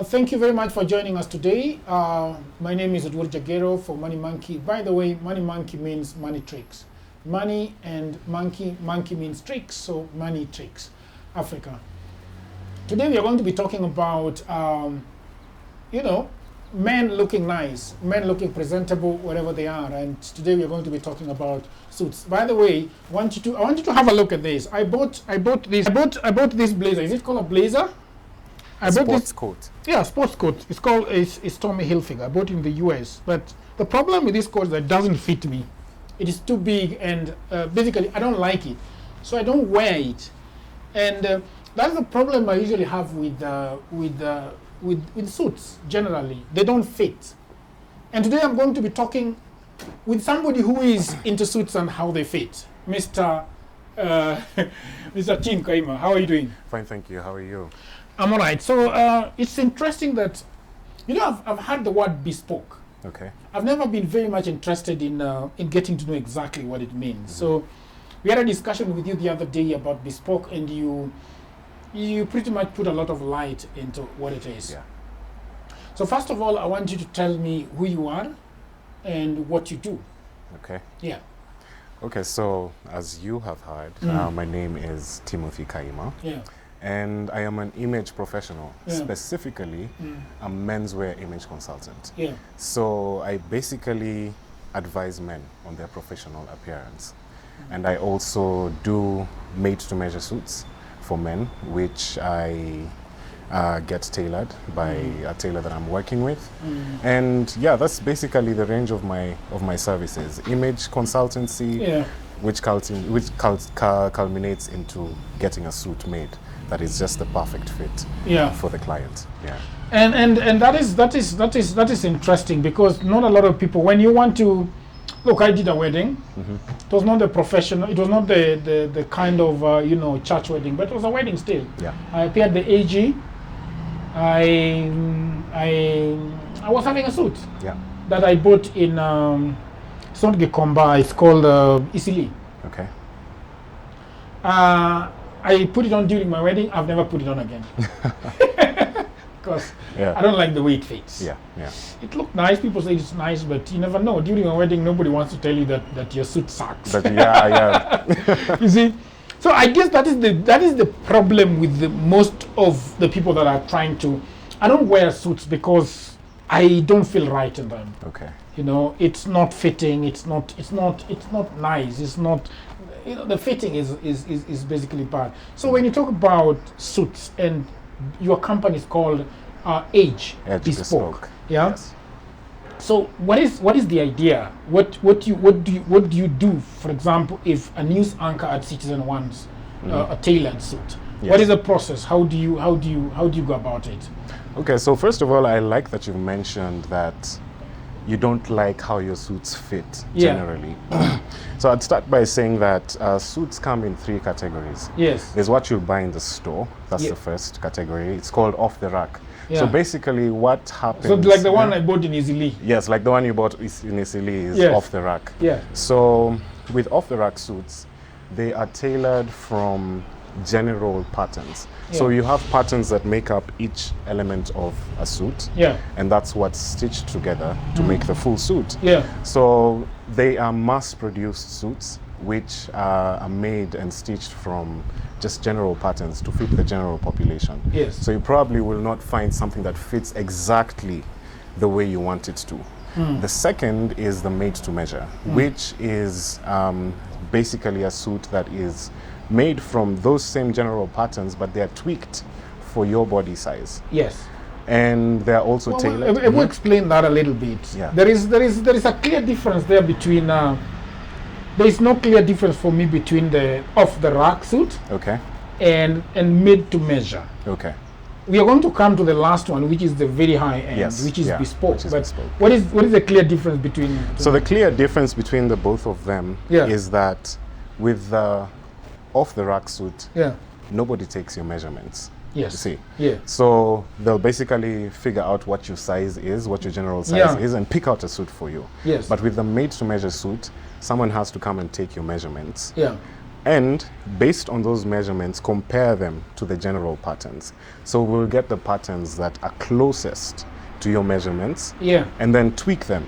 Thank you very much for joining us today. My name is Edward Jagero for Money Monkey. By the way, Money Monkey means money tricks. Money and monkey, monkey means tricks, so money tricks, Africa. Today we are going to be talking about, men looking nice, men looking presentable wherever they are. And today we are going to be talking about suits. By the way, I want you to have a look at this. I bought this blazer. Is it called a blazer? Sports coat. Yeah, sports coat. It's called it's Tommy Hilfiger. I bought it in the US. But the problem with this coat is that it doesn't fit me. It is too big, and basically I don't like it, so I don't wear it. And that's the problem I usually have with suits. Generally, they don't fit. And today I'm going to be talking with somebody who is into suits and how they fit, Mr. Mr. Tim Kayima. How are you doing? Fine, thank you. How are you? I'm all right. So it's interesting that, I've heard the word bespoke. Okay. I've never been very much interested in getting to know exactly what it means. So we had a discussion with you the other day about bespoke, and you pretty much put a lot of light into what it is. Yeah. So first of all, I want you to tell me who you are and what you do. Okay. Yeah. Okay, so as you have heard, my name is Timothy Kayima. Yeah. And I am an image professional, Yeah. specifically a menswear image consultant. Yeah. So I basically advise men on their professional appearance. And I also do made-to-measure suits for men, which I get tailored by a tailor that I'm working with. And yeah, that's basically the range of my services. Image consultancy, Yeah. which culminates into getting a suit made that is just the perfect fit for the client. Yeah. And that is interesting, because not a lot of people, when you want to look, I did a wedding. It was not the professional, it was not the kind of church wedding, but it was a wedding still. Yeah. I appeared the AG. I was having a suit that I bought in it's not Gikomba, it's called Isili. Okay. I put it on during my wedding. I've never put it on again. Because I don't like the way it fits. Yeah, yeah. It looked nice. People say it's nice, but you never know. During a wedding, nobody wants to tell you that your suit sucks. Yeah. You see? So I guess that is the problem with most of the people that are trying to. I don't wear suits because I don't feel right in them. Okay. It's not fitting. It's not nice. It's not. The fitting is basically bad. So when you talk about suits, and your company is called Edge Bespoke, yeah. Yes. So what is the idea? What do you do? For example, if a news anchor at Citizen wants a tailored suit, what is the process? How do you go about it? Okay, so first of all, I like that you mentioned that you don't like how your suits fit generally. So I'd start by saying that suits come in 3 categories. Yes. There's what you'll buy in the store. That's the first category. It's called off the rack. Yeah. So basically what happens... So like the one I bought in Isili. Yes, like the one you bought in Isili is off the rack. Yeah. So with off the rack suits, they are tailored from general patterns. So you have patterns that make up each element of a suit, and that's what's stitched together to make the full suit. Yeah. So they are mass-produced suits, which are made and stitched from just general patterns to fit the general population. Yes. So you probably will not find something that fits exactly the way you want it to. The second is the made-to-measure, which is basically a suit that is made from those same general patterns, but they are tweaked for your body size. Yes. And they are also tailored. We'll explain that a little bit. Yeah. There is a clear difference there between. There is no clear difference for me between the off the rack suit. Okay. And made to measure. Okay. We are going to come to the last one, which is the very high end, which is bespoke. Which is but bespoke. What is the clear difference between? So the clear difference between the both of them is that with the off-the-rack suit, nobody takes your measurements. Yes. You see? Yeah. So they'll basically figure out what your size is, what your general size is, and pick out a suit for you. Yes. But with the made-to-measure suit, someone has to come and take your measurements. Yeah. and based on those measurements, compare them to the general patterns. So we'll get the patterns that are closest to your measurements, Yeah. and then tweak them.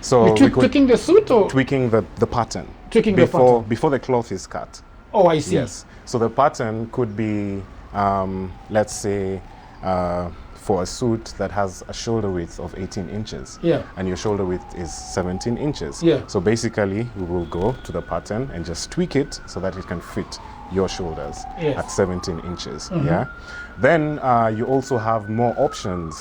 So You we could tweaking the suit or tweaking the pattern tweaking the pattern? before the cloth is cut. Oh, I see. Yes. So the pattern could be, let's say, for a suit that has a shoulder width of 18 inches. Yeah. And your shoulder width is 17 inches. Yeah. So basically, we will go to the pattern and just tweak it so that it can fit your shoulders Yes. at 17 inches. Yeah. Then you also have more options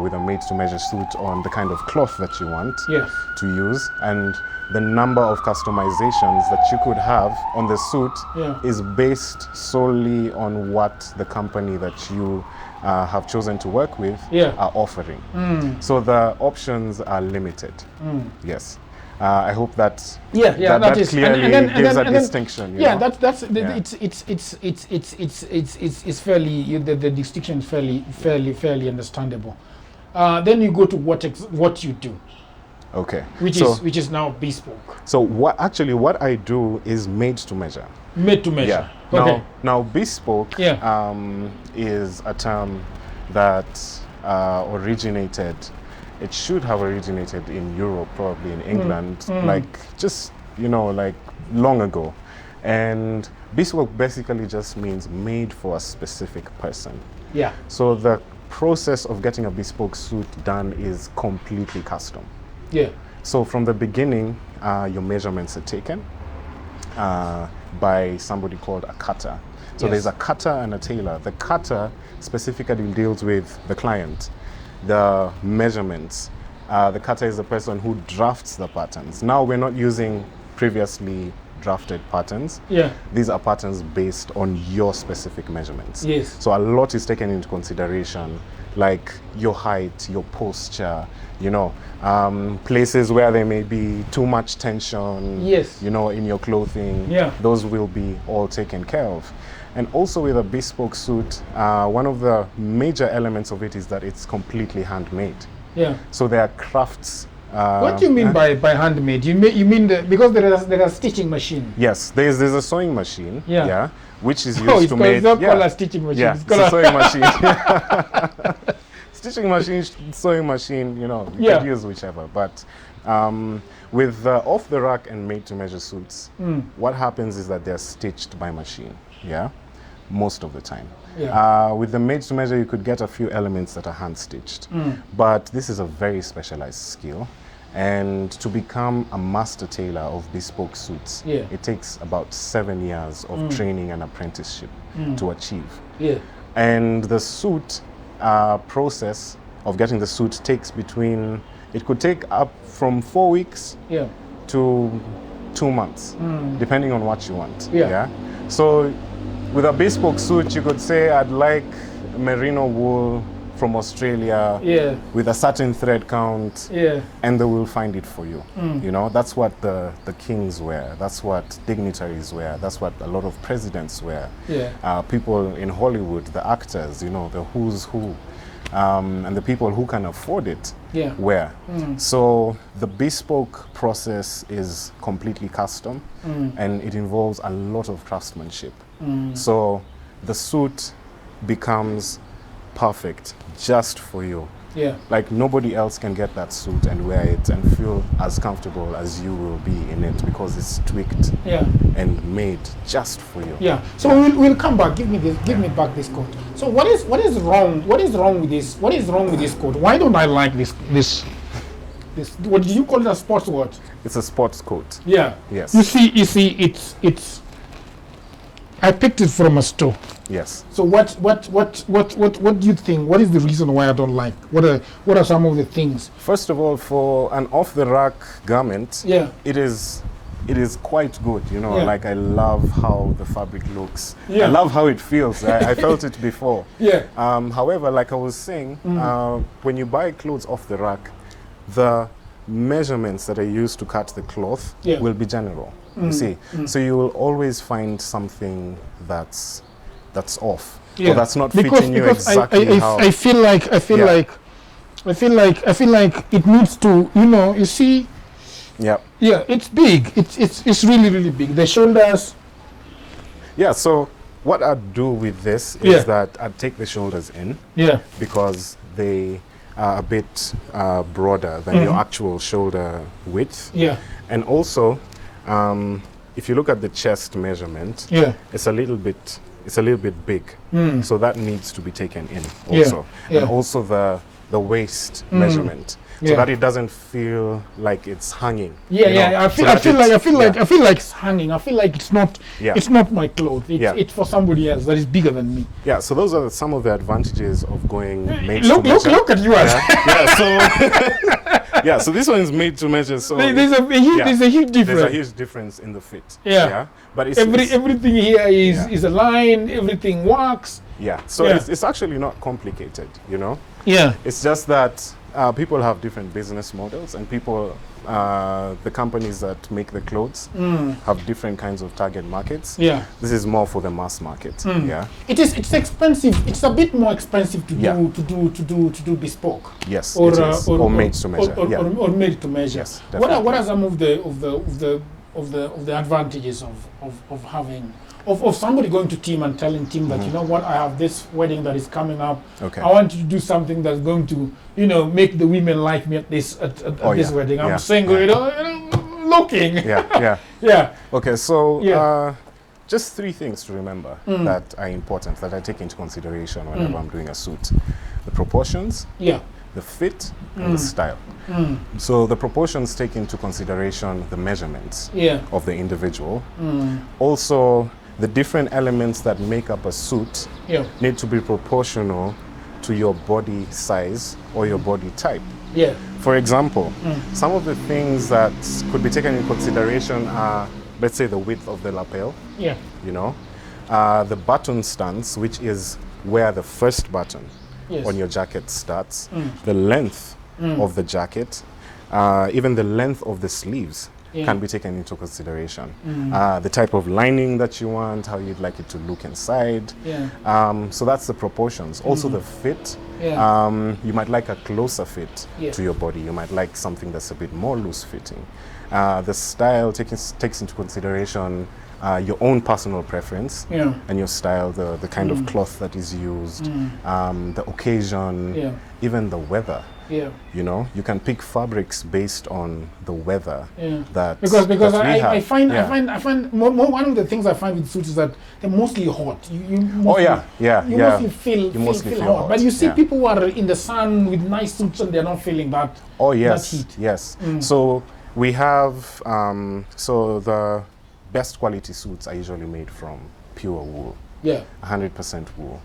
with a made-to-measure suit on the kind of cloth that you want Yes. to use, and the number of customizations that you could have on the suit Yeah. is based solely on what the company that you have chosen to work with Yeah. are offering. So the options are limited. Yes. I hope that that is clearly gives a distinction. you Yeah, know? yeah. It's fairly the distinction is fairly understandable. Then you go to what you do, Okay. which is now bespoke, So what I do is made to measure. made to measure. Yeah. Okay. Now bespoke Yeah. is a term that originated. It should have originated in Europe, probably in England, like just like long ago. And bespoke basically just means made for a specific person. Yeah. So the process of getting a bespoke suit done is completely custom. Yeah. So from the beginning, your measurements are taken by somebody called a cutter. So Yes. there's a cutter and a tailor. The cutter specifically deals with the client, the measurements. The cutter is the person who drafts the patterns. Now we're not using previously drafted patterns. Yeah. These are patterns based on your specific measurements. Yes. So a lot is taken into consideration, like your height, your posture, places where there may be too much tension, Yes. in your clothing. Yeah. Those will be all taken care of. And also with a bespoke suit, one of the major elements of it is that it's completely handmade. Yeah. So there are crafts. What do you mean by handmade? You mean because there are stitching machine? Yes, there's a sewing machine. Yeah. Which is used Oh, it's to called, make. it's not called a stitching machine. Yeah, It's it's called a sewing machine. Stitching machine, sewing machine. You Yeah. could use whichever. But with off the rack and made to measure suits, what happens is that they're stitched by machine. Yeah. Most of the time. Yeah. With the made to measure, you could get a few elements that are hand stitched, but this is a very specialized skill. And to become a master tailor of bespoke suits, Yeah. it takes about 7 years of training and apprenticeship to achieve. Yeah. And the suit process of getting the suit takes it could take up from 4 weeks Yeah. to 2 months, depending on what you want. Yeah. So with a bespoke suit, you could say, I'd like merino wool from Australia Yeah. with a certain thread count, Yeah. and they will find it for you. That's what the kings wear. That's what dignitaries wear. That's what a lot of presidents wear. Yeah. People in Hollywood, the actors, the who's who, and the people who can afford it Yeah. wear. So the bespoke process is completely custom, and it involves a lot of craftsmanship. So the suit becomes perfect just for you. Yeah. Like nobody else can get that suit and wear it and feel as comfortable as you will be in it, because it's tweaked Yeah. and made just for you. Yeah. So we'll come back. Give me back this coat. So what is wrong? What is wrong with this? What is wrong with this coat? Why don't I like this? What did you call it? A sports watch? It's a sports coat. Yeah. Yes. You see, it's. I picked it from a store. Yes. So what do you think? What is the reason why I don't like? What are some of the things? First of all, for an off-the-rack garment, Yeah. it is quite good. Yeah. Like I love how the fabric looks. Yeah. I love how it feels. I felt it before. Yeah. However, like I was saying, when you buy clothes off the rack, the measurements that are used to cut the cloth Yeah. will be general. You see, so you will always find something that's off, or that's not fitting you exactly how. I feel like it needs to. You see. Yeah. Yeah, it's big. It's really big. The shoulders. Yeah, so what I'd do with this Yeah. is that I'd take the shoulders in Yeah. because they are a bit broader than your actual shoulder width. Yeah. And also, if you look at the chest measurement, Yeah. it's a little bit big. So that needs to be taken in Yeah. also. Yeah. And also the waist measurement. So Yeah. that it doesn't feel like it's hanging. Yeah, you know, yeah. I so feel that like it's hanging. I feel like it's not. Yeah. It's not my clothes. It's, Yeah. it's for somebody else that is bigger than me. Yeah, so those are some of the advantages of going made Look, to look, measure. look at yours. Yeah, so yeah, so this one is made to measure. So There's a huge, yeah, there's a huge difference. there's a huge difference in the fit. Yeah. But it's Everything here is Yeah. is aligned. Everything works. yeah. So Yeah. it's actually not complicated, you know. Yeah. It's just that people have different business models, and people, the companies that make the clothes, have different kinds of target markets. Yeah. This is more for the mass market. Yeah. It's expensive. It's a bit more expensive to Yeah. to do bespoke. Yes. It is. Or made to measure. Or, Yeah. or made to measure. Yes, What definitely. are some of the advantages of having of somebody going to Tim and telling Tim that, you know what, I have this wedding that is coming up. Okay. I want you to do something that's going to, you know, make the women like me at this this yeah. wedding. I'm Yeah. single, Yeah. you know, looking. Yeah. Yeah. Yeah. Okay, so Yeah. just 3 things to remember that are important, that I take into consideration whenever I'm doing a suit: the proportions, Yeah. the fit, and the style. So the proportions take into consideration the measurements Yeah. of the individual. Also, the different elements that make up a suit Yeah. need to be proportional to your body size or your body type. Yeah. For example, some of the things that could be taken into consideration are, let's say, the width of the lapel, Yeah. you know, the button stance, which is where the first button Yes. on your jacket starts, the length of the jacket, even the length of the sleeves Yeah. can be taken into consideration. The type of lining that you want, how you'd like it to look inside. Yeah. So that's the proportions. Also the fit. Yeah. You might like a closer fit Yeah. to your body. You might like something that's a bit more loose fitting. The style takes into consideration your own personal preference Yeah. and your style, the kind of cloth that is used, the occasion, Yeah. even the weather. Yeah. You know, you can pick fabrics based on the weather Yeah. that Because that we I have. find Yeah. one of the things I find with suits is that they're mostly hot. You Oh mostly, yeah, you yeah. mostly feel mostly feel feel hot. But you see yeah. people who are in the sun with nice suits and they're not feeling that. Oh yes, that heat. yes. So we have so the best quality suits are usually made from pure wool, Yeah. 100% wool,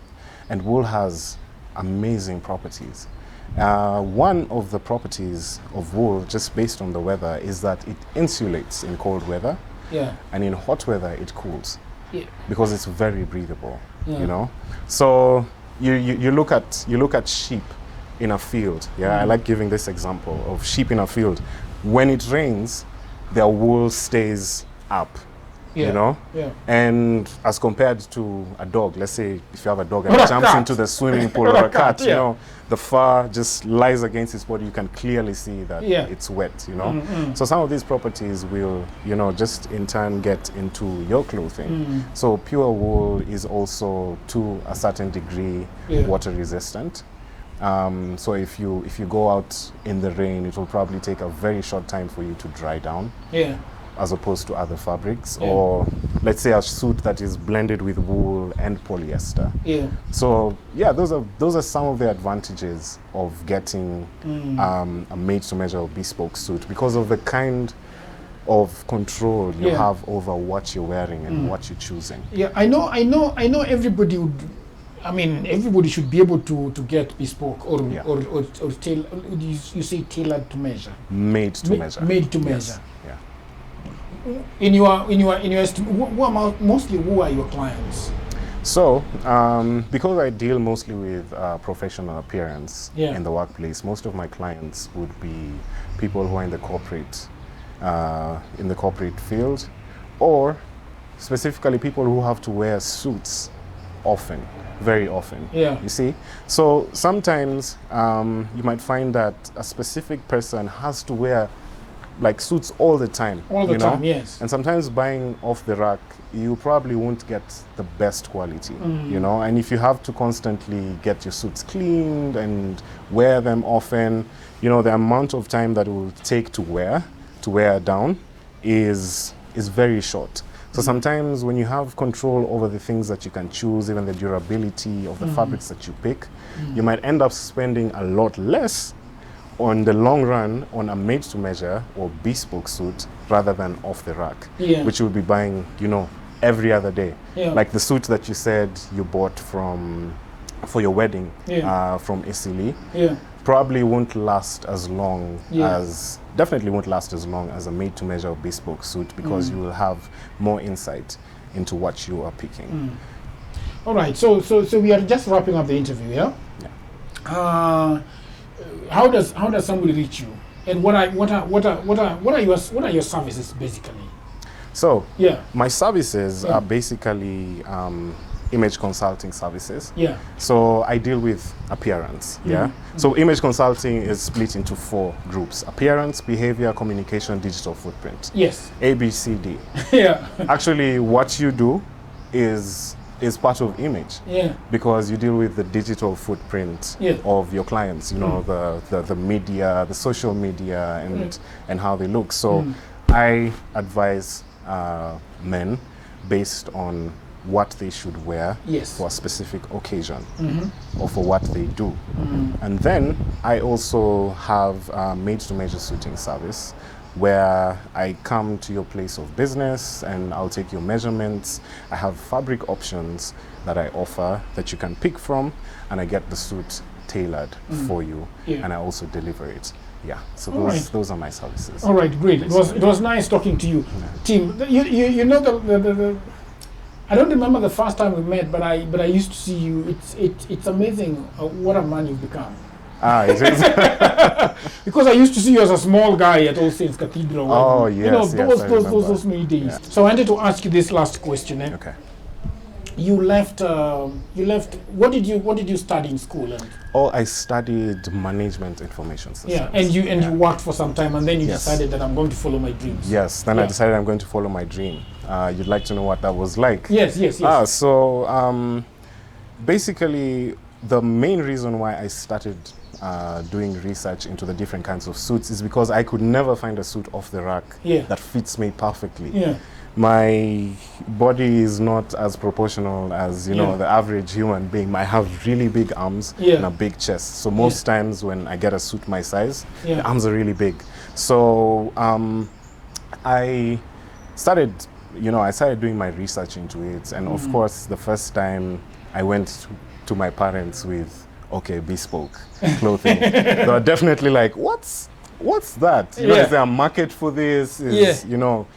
and wool has amazing properties. One of the properties of wool, just based on the weather, is that it insulates in cold weather, Yeah. and in hot weather it cools Yeah. because it's very breathable. Yeah. You know, so you look at sheep in a field. Yeah, I like giving this example of sheep in a field. When it rains, their wool stays up. Yeah. You know, Yeah. and as compared to a dog, let's say if you have a dog and Or it a jumps cat. into the swimming pool, Or or a a cat, cat, you yeah. know, the fur just lies against its body. You can clearly see that Yeah. it's wet, you know. So some of these properties will, you know, just in turn get into your clothing. So pure wool is also, to a certain degree, Yeah. water resistant. So if you go out in the rain, it will probably take a very short time for you to dry down, Yeah. as opposed to other fabrics. Yeah. Or let's say a suit that is blended with wool and polyester. Yeah. So yeah, those are some of the advantages of getting a made-to-measure or bespoke suit, because of the kind of control you Yeah. have over what you're wearing and what you're choosing. Yeah. I know everybody would. I mean, everybody should be able to get bespoke or Yeah. or you say tailored to measure. Made to measure. Made to Yes. measure. Yeah. In your estimate, who are your clients? So, because I deal mostly with professional appearance Yeah. in the workplace, most of my clients would be people who are in the corporate field, or specifically people who have to wear suits often, very often. Yeah. You see? So sometimes you might find that a specific person has to wear like suits all the time. All the you know? time, yes. And sometimes buying off the rack, you probably won't get the best quality, you know. And if you have to constantly get your suits cleaned and wear them often, you know, the amount of time that it will take to wear down is very short. So sometimes when you have control over the things that you can choose, even the durability of the fabrics that you pick, you might end up spending a lot less on the long run on a made-to-measure or bespoke suit rather than off the rack, which you'll be buying, you know, every other day. Like the suit that you said you bought for your wedding from Italy, probably won't last as long as, definitely won't last as long as a made-to-measure or bespoke suit, because you will have more insight into what you are picking. All right, so we are just wrapping up the interview, yeah? How does somebody reach you, and what are your services basically? So my services are basically image consulting services. So I deal with appearance. So image consulting is split into 4 groups: appearance, behavior, communication, digital footprint. A, B, C, D. Actually, what you do is part of image, because you deal with the digital footprint of your clients, you know, the media, the social media, and how they look. So I advise men based on what they should wear for a specific occasion or for what they do. And then I also have a made-to-measure suiting service, where I come to your place of business and I'll take your measurements. I have fabric options that I offer that you can pick from, and I get the suit tailored for you, and I also deliver it. So those are my services. All right, great. It was nice talking to you, Tim. You know the I don't remember the first time we met, but I used to see you. It's amazing what a man you've become. It is. Because I used to see you as a small guy at All Saints Cathedral. Oh, yes, you know, yes, those many days. So I wanted to ask you this last question. Okay. You left. What did you study in school? I studied management information systems. And you worked for some time, and then you decided that I'm going to follow my dreams. Yes. Then I decided I'm going to follow my dream. You'd like to know what that was like? Yes. So basically, the main reason why I started doing research into the different kinds of suits is because I could never find a suit off the rack that fits me perfectly. My body is not as proportional as, you know, the average human being. I have really big arms and a big chest. So most times when I get a suit my size, the arms are really big. So I started doing my research into it. And of course, the first time I went to my parents with, bespoke clothing, they were definitely like, what's that? You know, is there a market for this? You know,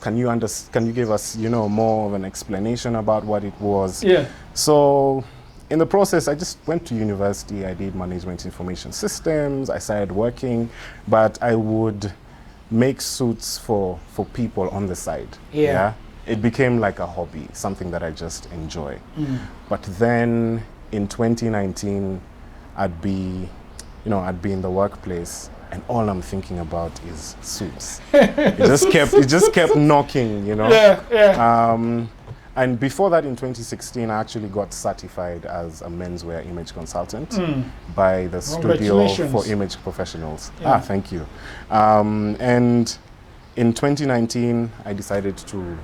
can you give us, you know, more of an explanation about what it was? So in the process, I just went to university. I did management information systems. I started working, but I would make suits for people on the side. It became like a hobby, something that I just enjoy. But then in 2019, I'd be in the workplace, and all I'm thinking about is suits. It just kept knocking, you know. And before that, in 2016, I actually got certified as a menswear image consultant by the Studio for Image Professionals. Thank you. And in 2019, I decided to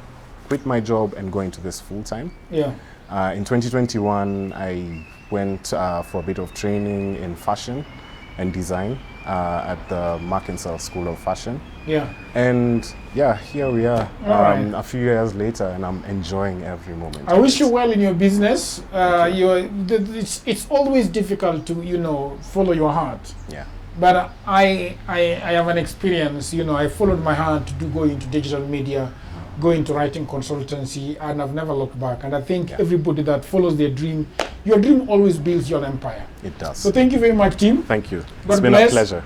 quit my job and go into this full time. In 2021, I went for a bit of training in fashion and design at the Markinsell School of Fashion. And here we are, a few years later, and I'm enjoying every moment. I wish you well in your business. It's always difficult to, you know, follow your heart. But I have an experience. You know, I followed my heart to go into digital media, go into writing consultancy, and I've never looked back. And I think everybody that follows their dream, your dream always builds your empire. It does. So thank you very much, Tim. Thank you. It's been a pleasure.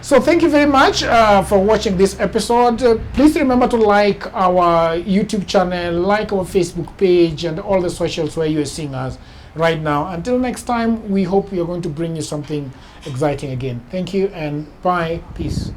So thank you very much for watching this episode. Please remember to like our YouTube channel, like our Facebook page, and all the socials where you are seeing us right now. Until next time, we hope we are going to bring you something exciting again. Thank you, and bye. Peace.